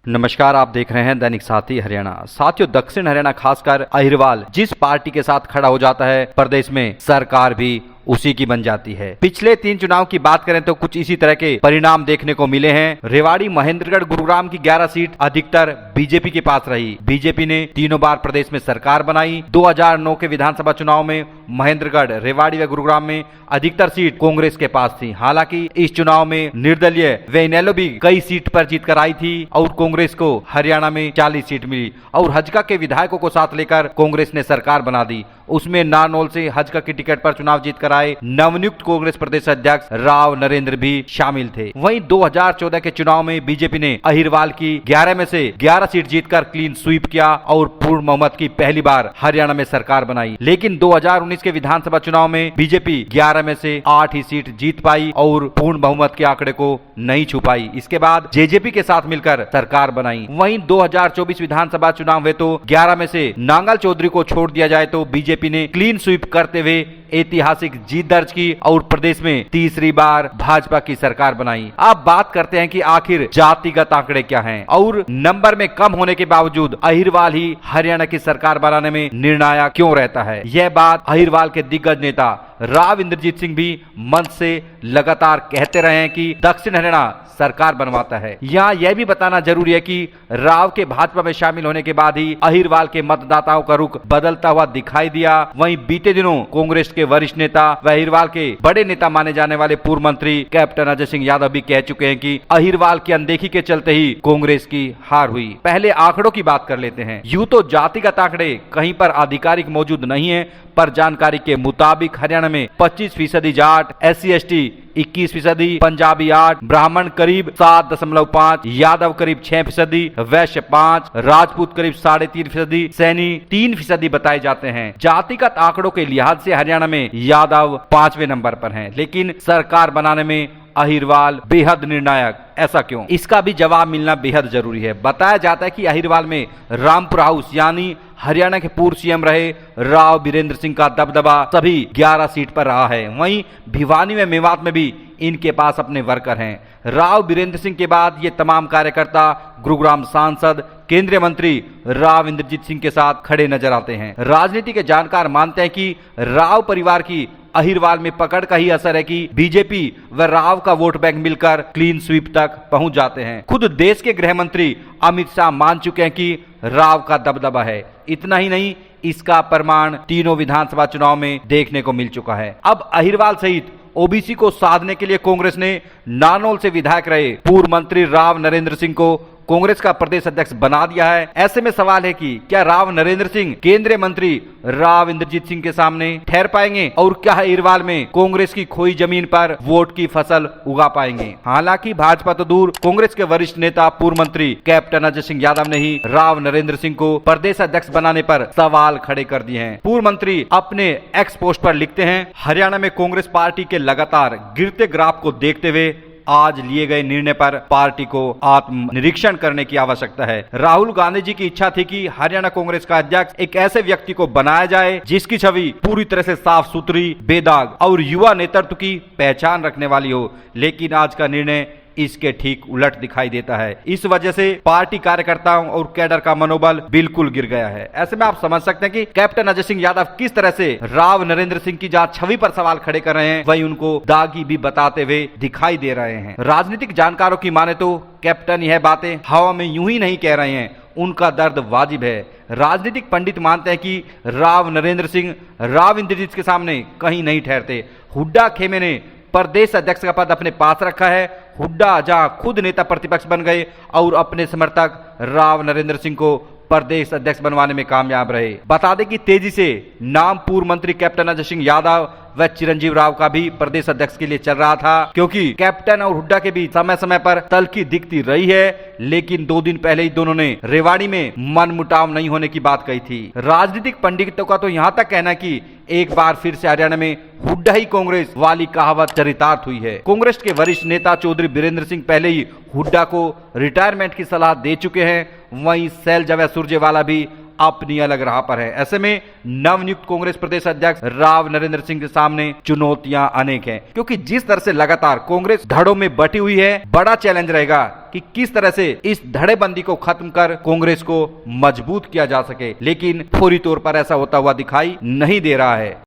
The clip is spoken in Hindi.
नमस्कार, आप देख रहे हैं दैनिक साथी हरियाणा। साथियों, दक्षिण हरियाणा खासकर अहिरवाल जिस पार्टी के साथ खड़ा हो जाता है, प्रदेश में सरकार भी उसी की बन जाती है। पिछले 3 चुनाव की बात करें तो कुछ इसी तरह के परिणाम देखने को मिले हैं। रेवाड़ी, महेंद्रगढ़, गुरुग्राम की 11 सीट अधिकतर बीजेपी के पास रही। बीजेपी ने तीनों बार प्रदेश में सरकार बनाई। 2009 के विधानसभा चुनाव में महेंद्रगढ़, रेवाड़ी व गुरुग्राम में अधिकतर सीट कांग्रेस के पास थी। हालांकि इस चुनाव में निर्दलीय व इनेलो भी कई सीट पर जीत कर आई थी और कांग्रेस को हरियाणा में 40 सीट मिली और हजका के विधायकों को साथ लेकर कांग्रेस ने सरकार बना दी। उसमें नारनौल से हजका की टिकट पर चुनाव जीत कर आए नवनियुक्त कांग्रेस प्रदेश अध्यक्ष राव नरेंद्र भी शामिल थे। वहीं 2014 के चुनाव में बीजेपी ने अहिरवाल की 11 में से 11 सीट जीतकर क्लीन स्वीप किया और पूर्ण बहुमत की पहली बार हरियाणा में सरकार बनाई। लेकिन 2019 के विधानसभा चुनाव में बीजेपी 11 में से 8 ही सीट जीत पाई और पूर्ण बहुमत के आंकड़े को नहीं छू पाई। इसके बाद जेजेपी के साथ मिलकर सरकार बनाई। वहीं 2024 विधानसभा चुनाव में तो 11 में से नांगल चौधरी को छोड़ दिया जाए तो बीजेपी ने क्लीन स्वीप करते हुए ऐतिहासिक जीत दर्ज की और प्रदेश में तीसरी बार भाजपा की सरकार बनाई। अब बात करते हैं कि आखिर जातिगत आंकड़े क्या हैं और नंबर में कम होने के बावजूद अहिरवाल ही हरियाणा की सरकार बनाने में निर्णायक क्यों रहता है। यह बात अहिरवाल के दिग्गज नेता राव इंद्रजीत सिंह भी मंच से लगातार कहते रहे हैं कि दक्षिण हरियाणा सरकार बनवाता है। यहाँ यह भी बताना जरूरी है कि राव के भाजपा में शामिल होने के बाद ही अहिरवाल के मतदाताओं का रुख बदलता हुआ दिखाई दिया। वहीं बीते दिनों कांग्रेस के वरिष्ठ नेता व अहिरवाल के बड़े नेता माने जाने वाले पूर्व मंत्री कैप्टन अजय सिंह यादव भी कह चुके हैं कि अहिरवाल की अनदेखी के चलते ही कांग्रेस की हार हुई। पहले आंकड़ों की बात कर लेते हैं। यूं तो जातिगत आंकड़े कहीं पर आधिकारिक मौजूद नहीं है, पर जानकारी के मुताबिक हरियाणा में 25% जाट, SC/ST 21%, पंजाबी 8%, ब्राह्मण करीब 7.5%, यादव करीब 6%, वैश्य 5%, राजपूत करीब 3.5%, सैनी 3% बताए जाते हैं। जातिगत आंकड़ों के लिहाज से हरियाणा में यादव 5वें नंबर पर हैं, लेकिन सरकार बनाने में अहिरवाल बेहद निर्णायक। ऐसा क्यों? इसका भी जवाब मिलना बेहद जरूरी है। बताया जाता है कि अहिरवाल में रामपुर हाउस यानी हरियाणा के पूर्व सीएम रहे राव बीरेंद्र सिंह का दबदबा सभी 11 सीट पर रहा है। वहीं भिवानी में, मेवात में भी इनके पास अपने वर्कर हैं। राव बीरेंद्र सिंह के बाद ये तमाम कार्यकर्ता गुरुग्राम सांसद, केंद्रीय मंत्री राव इंद्रजीत सिंह के साथ खड़े नजर आते हैं। राजनीति के जानकार मानते हैं कि राव परिवार की अहिरवाल में पकड़ का ही असर है कि बीजेपी व राव का वोट बैंक मिलकर क्लीन स्वीप तक पहुंच जाते हैं। खुद देश के गृह मंत्री अमित शाह मान चुके हैं कि राव का दबदबा है। इतना ही नहीं, इसका प्रमाण तीनों विधानसभा चुनाव में देखने को मिल चुका है। अब अहिरवाल सहित ओबीसी को साधने के लिए कांग्रेस ने नारनौल से विधायक रहे पूर्व मंत्री राव नरेंद्र सिंह को कांग्रेस का प्रदेश अध्यक्ष बना दिया है। ऐसे में सवाल है कि क्या राव नरेंद्र सिंह केंद्रीय मंत्री राव इंद्रजीत सिंह के सामने ठहर पाएंगे और क्या अहिरवाल में कांग्रेस की खोई जमीन पर वोट की फसल उगा पाएंगे। हालांकि भाजपा तो दूर, कांग्रेस के वरिष्ठ नेता पूर्व मंत्री कैप्टन अजय सिंह यादव ने ही राव नरेंद्र सिंह को प्रदेश अध्यक्ष बनाने पर सवाल खड़े कर दिए हैं। पूर्व मंत्री अपने एक्स पोस्ट पर लिखते हैं, हरियाणा में कांग्रेस पार्टी के लगातार गिरते ग्राफ को देखते हुए आज लिए गए निर्णय पर पार्टी को आत्मनिरीक्षण करने की आवश्यकता है। राहुल गांधी जी की इच्छा थी कि हरियाणा कांग्रेस का अध्यक्ष एक ऐसे व्यक्ति को बनाया जाए जिसकी छवि पूरी तरह से साफ सुथरी, बेदाग और युवा नेतृत्व की पहचान रखने वाली हो। लेकिन आज का निर्णय इसके ठीक उलट दिखाई देता है। इस वजह से पार्टी कार्यकर्ताओं और कैडर का मनोबल बिल्कुल गिर गया है। ऐसे में आप समझ सकते हैं कि कैप्टन अजय सिंह यादव किस तरह से राव नरेंद्र सिंह की जहां छवि पर सवाल खड़े कर रहे हैं, वही उनको दागी भी बताते हुए दिखाई दे रहे हैं। राजनीतिक जानकारों की माने तो कैप्टन यह बातें हवा में यूं ही नहीं कह रहे हैं, उनका दर्द वाजिब है। राजनीतिक पंडित मानते हैं कि राव नरेंद्र सिंह राव इंद्रजीत के सामने कहीं नहीं ठहरते। हुड्डा खेमे ने प्रदेश अध्यक्ष का पद अपने पास रखा है। हुड्डा जहां खुद नेता प्रतिपक्ष बन गए और अपने समर्थक राव नरेंद्र सिंह को प्रदेश अध्यक्ष बनवाने में कामयाब रहे। बता दें कि तेजी से नाम पूर्व मंत्री कैप्टन अजय सिंह यादव व चिरंजीव राव का भी प्रदेश अध्यक्ष के लिए चल रहा था, क्योंकि कैप्टन और हुड्डा के बीच समय समय पर तल्खी दिखती रही है। लेकिन 2 दिन पहले ही दोनों ने रेवाड़ी में मनमुटाव नहीं होने की बात कही थी। राजनीतिक पंडितों का तो यहाँ तक कहना है कि एक बार फिर से हरियाणा में हुड्डा ही कांग्रेस वाली कहावत चरितार्थ हुई है। कांग्रेस के वरिष्ठ नेता चौधरी बीरेंद्र सिंह पहले ही हुड्डा को रिटायरमेंट की सलाह दे चुके हैं। वहीं सैलजा व सुरजेवाला भी अपनी अलग राह पर है। ऐसे में नवनियुक्त कांग्रेस प्रदेश अध्यक्ष राव नरेंद्र सिंह के सामने चुनौतियां अनेक हैं, क्योंकि जिस तरह से लगातार कांग्रेस धड़ों में बटी हुई है, बड़ा चैलेंज रहेगा कि किस तरह से इस धड़ेबंदी को खत्म कर कांग्रेस को मजबूत किया जा सके, लेकिन पूरी तौर पर ऐसा होता हुआ दिखाई नहीं दे रहा है।